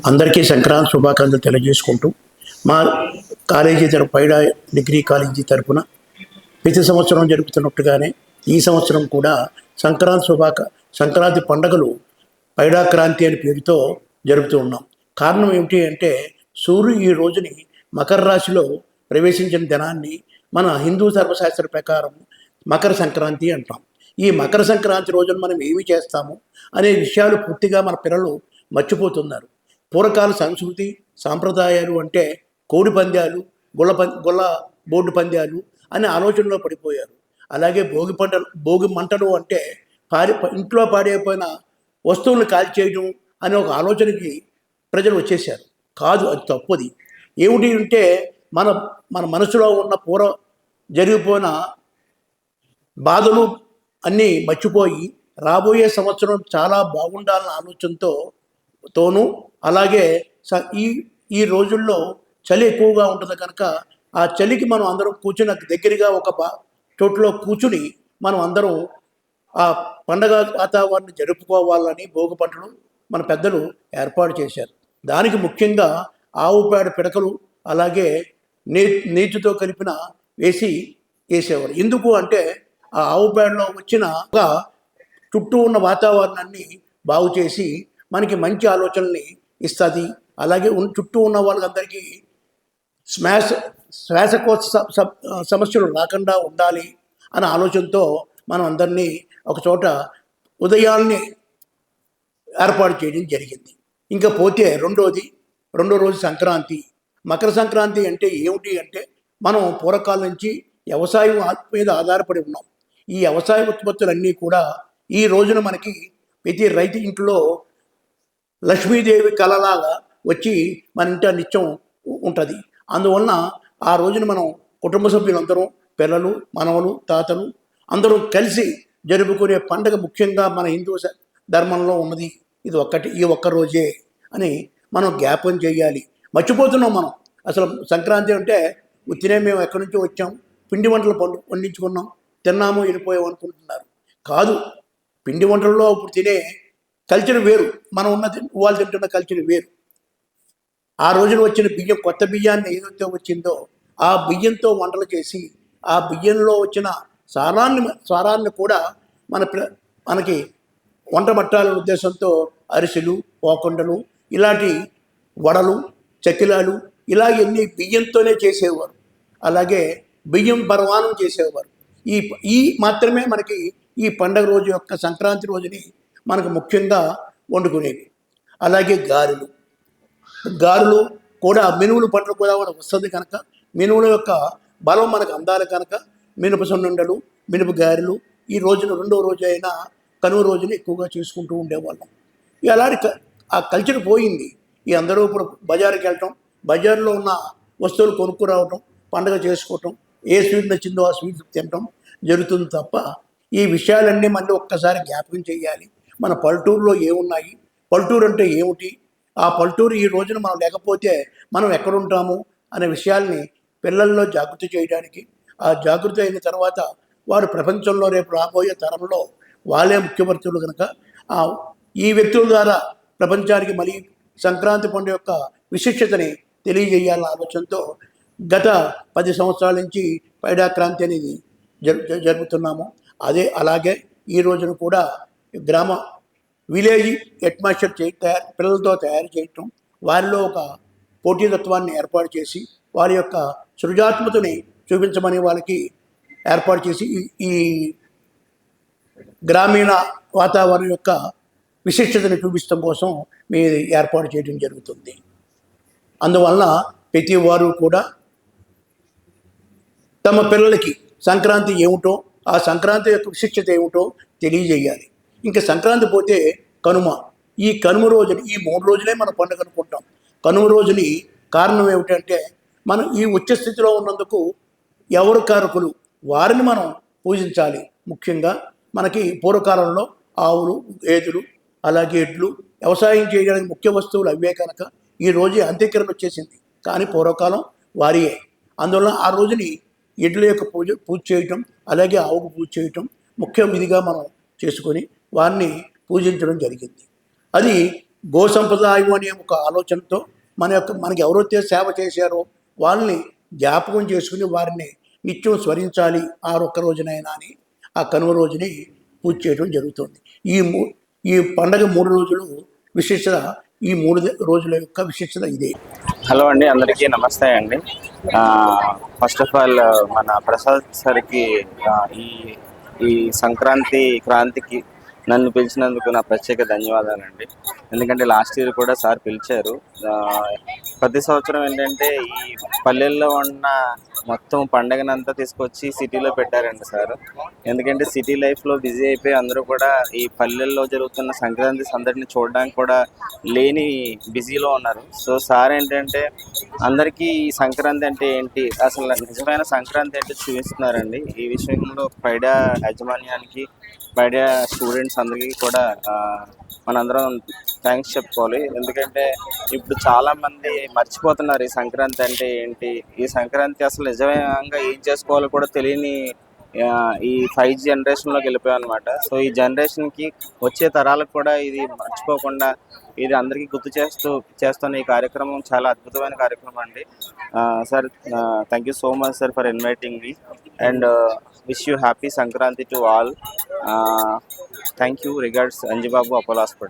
అందరికీ సంక్రాంతి శుభాకాంక్షలు తెలియజేసుకుంటూ మా కాలేజీ పైడా డిగ్రీ కాలేజీ తరపున ప్రతి సంవత్సరం జరుపుతున్నట్టుగానే ఈ సంవత్సరం కూడా సంక్రాంతి పండుగలు పైడా క్రాంతి అనే పేరుతో జరుపుతూ ఉన్నాం. కారణం ఏమిటి అంటే సూర్యుడు ఈ రోజుని మకర రాశిలో ప్రవేశించిన దినాన్ని మన హిందూ ధర్మశాస్త్ర ప్రకారం మకర సంక్రాంతి అంటాం. ఈ మకర సంక్రాంతి రోజున మనం ఏమి చేస్తాము అనే విషయాలు పూర్తిగా మన పిల్లలు మర్చిపోతున్నారు. పూర్వకాల సంస్కృతి సాంప్రదాయాలు అంటే కోడి పందాలు, గుల్ల బోర్డు పందాలు అనే ఆలోచనలో పడిపోయారు. అలాగే భోగి మంటలు అంటే ఇంట్లో పాడైపోయిన వస్తువులను కాల్చేయడం అనే ఒక ఆలోచనకి ప్రజలు వచ్చేసారు. కాదు, అది తప్పది. ఏమిటి అంటే మన మన మనసులో ఉన్న జరిగిపోయిన బాధలు అన్నీ మర్చిపోయి రాబోయే సంవత్సరం చాలా బాగుండాలన్న ఆలోచనతోనూ అలాగే ఈ రోజుల్లో చలి ఎక్కువగా ఉంటుంది కనుక ఆ చలికి మనం అందరం కూర్చుని దగ్గరగా ఒక చోట్లో కూర్చుని మనం అందరం ఆ పండగ వాతావరణం జరుపుకోవాలని భోగి పంటలు మన పెద్దలు ఏర్పాటు చేశారు. దానికి ముఖ్యంగా ఆవు పేడ పిడకలు అలాగే నీటితో కలిపిన వేసేవారు. ఎందుకు అంటే ఆ ఆవు పేడలో వచ్చిన చుట్టూ ఉన్న వాతావరణాన్ని బాగు చేసి మనకి మంచి ఆలోచనల్ని ఇస్తుంది. అలాగే చుట్టూ ఉన్న వాళ్ళందరికీ శ్వాసకోశ సమస్యలు రాకుండా ఉండాలి అనే ఆలోచనతో మనం అందరినీ ఒకచోట ఉదయాన్నే ఏర్పాటు చేయడం జరిగింది. ఇంకా పోతే రెండో రోజు సంక్రాంతి. మకర సంక్రాంతి అంటే ఏమిటి అంటే మనం పూర్వకాలం నుంచి వ్యవసాయం మీద ఆధారపడి ఉన్నాం. ఈ వ్యవసాయ ఉత్పత్తులన్నీ కూడా ఈ రోజున మనకి ప్రతి రైతు ఇంట్లో లక్ష్మీదేవి కళలాగా వచ్చి మన ఇంట నిత్యం ఉంటుంది. అందువలన ఆ రోజున మనం కుటుంబ సభ్యులందరం పిల్లలు, మనవలు, తాతలు అందరూ కలిసి జరుపుకునే పండుగ ముఖ్యంగా మన హిందూ ధర్మంలో ఉన్నది ఈ ఒక్క రోజే అని మనం జ్ఞాపకం చేయాలి. మర్చిపోతున్నాం మనం. అసలు సంక్రాంతి అంటే ఉత్తినే మేము ఎక్కడి నుంచో వచ్చాం, పిండి వంటలు వండించుకున్నాం, తిన్నాము, వెళ్ళిపోయాం అనుకుంటున్నారు. కాదు, పిండి వంటల్లో ఇప్పుడు తినే కల్చర్ వేరు, మనం వాళ్ళు తింటున్న కల్చర్ వేరు. ఆ రోజున వచ్చిన బియ్యం, కొత్త బియ్యాన్ని ఏదైతే వచ్చిందో ఆ బియ్యంతో వంటలు చేసి ఆ బియ్యంలో వచ్చిన సారాన్ని కూడా మనకి వంట పట్టాలనే ఉద్దేశంతో అరిసెలు, పోకొండలు, ఇలాంటి వడలు, చకిలాలు ఇలాగన్నీ బియ్యంతోనే చేసేవారు. అలాగే బియ్యం పరమాణం చేసేవారు. ఈ మాత్రమే మనకి ఈ పండగ రోజు యొక్క సంక్రాంతి రోజుని మనకు ముఖ్యంగా వండుకునేవి. అలాగే గారెలు కూడా మినుములు పంటలు కూడా వస్తుంది కనుక మినుముల యొక్క బలం మనకు అందాలి కనుక మినప సొన్నుండలు, మినప గారెలు ఈ రోజున రెండో రోజు అయినా కనుమ రోజున ఎక్కువగా చేసుకుంటూ ఉండేవాళ్ళం. అలాంటి ఆ కల్చర్ పోయింది. ఈ అందరూ ఇప్పుడు బజారుకి వెళ్ళటం, బజార్లో ఉన్న వస్తువులు కొనుక్కురావటం, పండుగ చేసుకోవటం, ఏ స్వీట్ నచ్చిందో ఆ స్వీట్ తినటం జరుగుతుంది తప్ప ఈ విషయాలన్నీ మళ్ళీ ఒక్కసారి జ్ఞాపకం చేయాలి. మన పల్లెటూరులో ఏమున్నాయి, పల్లెటూరు అంటే ఏమిటి, ఆ పల్లెటూరు ఈ రోజున మనం లేకపోతే మనం ఎక్కడుంటాము అనే విషయాల్ని పిల్లల్లో జాగృతి చేయడానికి, ఆ జాగృతి అయిన తర్వాత వారు ప్రపంచంలో రేపు రాబోయే తరంలో వాళ్ళే ముఖ్యవర్తులు కనుక ఈ వ్యక్తుల ద్వారా ప్రపంచానికి మళ్ళీ సంక్రాంతి పండుగ యొక్క విశిష్టతని తెలియజేయాలన్న ఆలోచనతో గత 10 సంవత్సరాల నుంచి పైడా క్రాంతి అనేది జరుపుతున్నాము. అలాగే ఈ రోజున కూడా విలేజ్ అట్మాస్ఫియర్ పిల్లలతో తయారు చేయటం, వారిలో ఒక పోటీతత్వాన్ని ఏర్పాటు చేసి వారి యొక్క సృజనాత్మకతని చూపించమని వాళ్ళకి ఏర్పాటు చేసి ఈ గ్రామీణ వాతావరణం యొక్క విశిష్టతని చూపించడం కోసం మీరు ఏర్పాటు చేయడం జరుగుతుంది. అందువలన ప్రతి వారు కూడా తమ పిల్లలకి సంక్రాంతి ఏమిటో, ఆ సంక్రాంతి యొక్క విశిష్టత ఏమిటో తెలియజేయాలి. ఇంకా సంక్రాంతి పోతే కనుమ. ఈ కనుమ రోజుని ఈ 3 రోజులే మన పండుగ అనుకుంటాం. కనుమ రోజుని కారణం ఏమిటంటే మనం ఈ ఉచ్చ స్థితిలో ఉన్నందుకు ఎవరు కారకులు వారిని మనం పూజించాలి. ముఖ్యంగా మనకి పూర్వకాలంలో ఆవులు, గేదెలు, అలాగే ఎడ్లు వ్యవసాయం చేయడానికి ముఖ్య వస్తువులు అవే కనుక ఈ రోజు అంత్యక్రియ వచ్చేసింది. కానీ పూర్వకాలం వారియే. అందువలన ఆ రోజుని ఎడ్ల యొక్క పూజ చేయటం, అలాగే ఆవుకు పూజ చేయటం ముఖ్య విధిగా మనం చేసుకొని వారిని పూజించడం జరిగింది. అది గో సంప్రదాయం అనే ఒక ఆలోచనతో మనకి ఎవరైతే సేవ చేశారో వాళ్ళని జ్ఞాపకం చేసుకుని వారిని నిత్యం స్మరించాలి ఆ ఒక్క రోజునైనా అని ఆ కనుమ రోజుని పూజ చేయడం జరుగుతుంది. ఈ పండగ 3 రోజులు విశిష్టత, ఈ 3 రోజుల యొక్క విశిష్టత ఇదే. హలో అండి, అందరికీ నమస్తే అండి. ఫస్ట్ ఆఫ్ ఆల్ మన ప్రసాద్ సార్కి ఈ ఈ సంక్రాంతి క్రాంతికి నన్ను పిలిచినందుకు నా ప్రత్యేక ధన్యవాదాలండి. ఎందుకంటే లాస్ట్ ఇయర్ కూడా సార్ పిలిచారు. ప్రతి సంవత్సరం ఏంటంటే ఈ పల్లెల్లో ఉన్న మొత్తం పండగనంతా తీసుకొచ్చి సిటీలో పెట్టారండి సార్. ఎందుకంటే సిటీ లైఫ్లో బిజీ అయిపోయి అందరూ కూడా ఈ పల్లెల్లో జరుగుతున్న సంక్రాంతి సందడిని చూడడానికి కూడా లేని బిజీలో ఉన్నారు. సో సార్ ఏంటంటే అందరికీ ఈ సంక్రాంతి అంటే ఏంటి, అసలు నిజమైన సంక్రాంతి అంటే చూపిస్తున్నారండి. ఈ విషయంలో పైడా యాజమాన్యానికి, పైడా స్టూడెంట్స్ అందరికీ కూడా మనందరం థ్యాంక్స్ చెప్పుకోవాలి. ఎందుకంటే ఇప్పుడు చాలామంది మర్చిపోతున్నారు ఈ సంక్రాంతి అంటే ఏంటి, ఈ సంక్రాంతి అసలు నిజంగా ఏం చేసుకోవాలో కూడా తెలియని ఈ 5G జనరేషన్లోకి వెళ్ళిపోయాం అనమాట. సో ఈ జనరేషన్కి వచ్చే తరాలకు కూడా ఇది మర్చిపోకుండా ఇది అందరికీ గుర్తు చేస్తున్న ఈ కార్యక్రమం చాలా అద్భుతమైన కార్యక్రమం అండి. Sir, thank you so much sir for inviting me and wish you happy Sankranti to all. Thank you. Regards, Anjibabu, Apollo hospital.